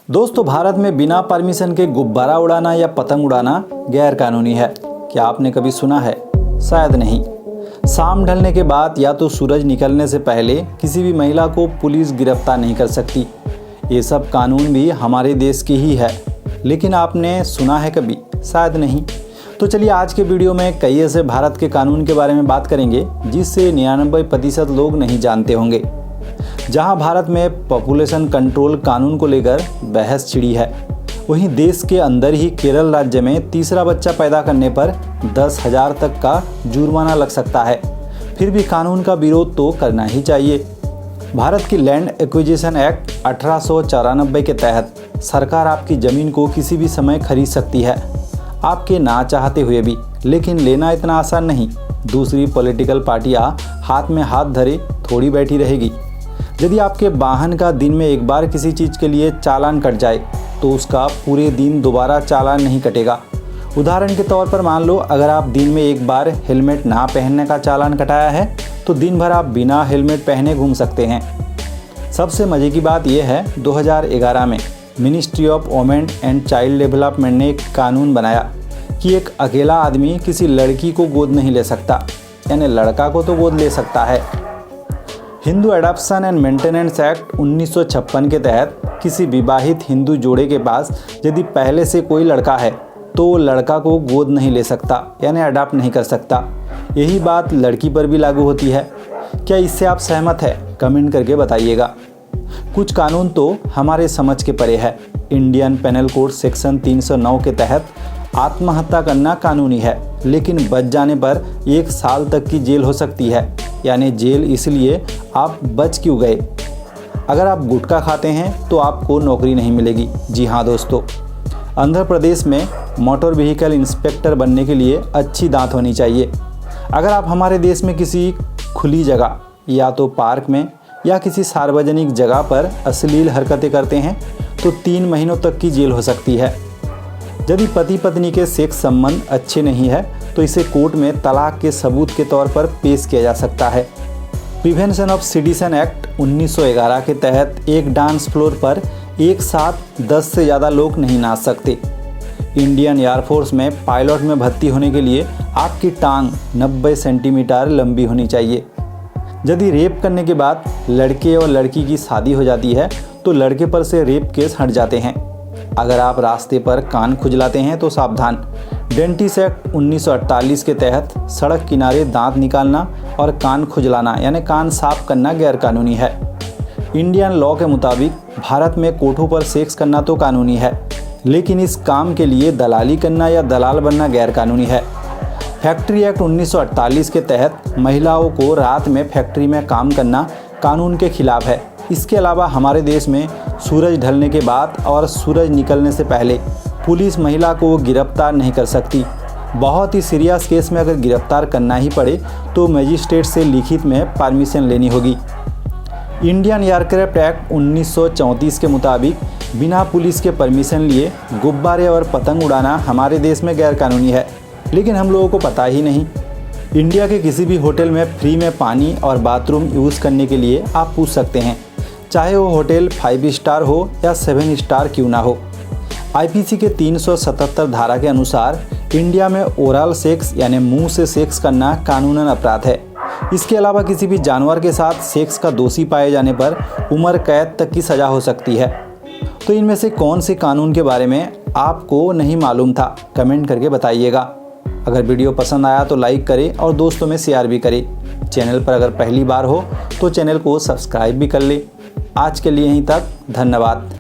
दोस्तों, भारत में बिना परमिशन के गुब्बारा उड़ाना या पतंग उड़ाना गैर कानूनी है। क्या आपने कभी सुना है? शायद नहीं। शाम ढलने के बाद या तो सूरज निकलने से पहले किसी भी महिला को पुलिस गिरफ्तार नहीं कर सकती। ये सब कानून भी हमारे देश के ही है, लेकिन आपने सुना है कभी? शायद नहीं। तो चलिए आज के वीडियो में कई ऐसे भारत के कानून के बारे में बात करेंगे जिससे 99% लोग नहीं जानते होंगे। जहां भारत में पॉपुलेशन कंट्रोल कानून को लेकर बहस छिड़ी है, वहीं देश के अंदर ही केरल राज्य में तीसरा बच्चा पैदा करने पर 10,000 तक का जुर्माना लग सकता है। फिर भी कानून का विरोध तो करना ही चाहिए। भारत की लैंड एक्विजिशन एक्ट 1894 के तहत सरकार आपकी ज़मीन को किसी भी समय खरीद सकती है, आपके ना चाहते हुए भी। लेकिन लेना इतना आसान नहीं। दूसरी पॉलिटिकल पार्टियां हाथ में हाथ धरे थोड़ी बैठी रहेगी। यदि आपके वाहन का दिन में एक बार किसी चीज़ के लिए चालान कट जाए तो उसका पूरे दिन दोबारा चालान नहीं कटेगा। उदाहरण के तौर पर मान लो, अगर आप दिन में एक बार हेलमेट ना पहनने का चालान कटाया है तो दिन भर आप बिना हेलमेट पहने घूम सकते हैं। सबसे मज़े की बात यह है, 2011 में ministry of women and child development ने एक कानून बनाया कि एक अकेला आदमी किसी लड़की को गोद नहीं ले सकता, यानी लड़का को तो गोद ले सकता है। Hindu adoption and maintenance act 1956 के तहत किसी विवाहित हिंदू जोड़े के पास यदि पहले से कोई लड़का है तो लड़का को गोद नहीं ले सकता, यानी अडॉप्ट नहीं कर सकता। यही बात लड़की पर भी लागू होती है। क्या इससे आप सहमत हैं? कमेंट करके बताइएगा। कुछ कानून तो हमारे समझ के परे है। इंडियन पेनल कोड सेक्शन 309 के तहत आत्महत्या करना कानूनी है, लेकिन बच जाने पर 1 साल तक की जेल हो सकती है। यानी जेल इसलिए आप बच क्यों गए। अगर आप गुटखा खाते हैं तो आपको नौकरी नहीं मिलेगी। जी हाँ दोस्तों, आंध्र प्रदेश में मोटर व्हीकल इंस्पेक्टर बनने के लिए अच्छी दांत होनी चाहिए। अगर आप हमारे देश में किसी खुली जगह या तो पार्क में या किसी सार्वजनिक जगह पर अश्लील हरकतें करते हैं तो 3 महीनों तक की जेल हो सकती है। यदि पति पत्नी के सेक्स संबंध अच्छे नहीं है तो इसे कोर्ट में तलाक के सबूत के तौर पर पेश किया जा सकता है। प्रिवेंशन ऑफ सेडिशन एक्ट 1911 के तहत एक डांस फ्लोर पर एक साथ 10 से ज़्यादा लोग नहीं नाच सकते। इंडियन एयरफोर्स में पायलट में भर्ती होने के लिए आपकी टांग 90 सेंटीमीटर लंबी होनी चाहिए। यदि रेप करने के बाद लड़के और लड़की की शादी हो जाती है तो लड़के पर से रेप केस हट जाते हैं। अगर आप रास्ते पर कान खुजलाते हैं तो सावधान। डेंटिस्ट एक्ट 1948 के तहत सड़क किनारे दांत निकालना और कान खुजलाना यानी कान साफ करना गैर कानूनी है। इंडियन लॉ के मुताबिक भारत में कोठों पर सेक्स करना तो कानूनी है, लेकिन इस काम के लिए दलाली करना या दलाल बनना गैर कानूनी है। फैक्ट्री एक्ट 1948 के तहत महिलाओं को रात में फैक्ट्री में काम करना कानून के खिलाफ है। इसके अलावा हमारे देश में सूरज ढलने के बाद और सूरज निकलने से पहले पुलिस महिला को गिरफ्तार नहीं कर सकती। बहुत ही सीरियस केस में अगर गिरफ्तार करना ही पड़े तो मजिस्ट्रेट से लिखित में परमिशन लेनी होगी। इंडियन एयरक्राफ्ट एक्ट 1934 के मुताबिक बिना पुलिस के परमिशन लिए गुब्बारे और पतंग उड़ाना हमारे देश में गैर कानूनी है, लेकिन हम लोगों को पता ही नहीं। इंडिया के किसी भी होटल में फ्री में पानी और बाथरूम यूज़ करने के लिए आप पूछ सकते हैं, चाहे वो होटल 5 स्टार हो या 7 स्टार क्यों ना हो। आईपीसी के 377 धारा के अनुसार इंडिया में ओरल सेक्स यानी मुंह से सेक्स करना कानूनन अपराध है। इसके अलावा किसी भी जानवर के साथ सेक्स का दोषी पाए जाने पर उम्र कैद तक की सज़ा हो सकती है। तो इनमें से कौन से कानून के बारे में आपको नहीं मालूम था? कमेंट करके बताइएगा। अगर वीडियो पसंद आया तो लाइक करें और दोस्तों में शेयर भी करें। चैनल पर अगर पहली बार हो तो चैनल को सब्सक्राइब भी कर ले। आज के लिए यहीं तक, धन्यवाद।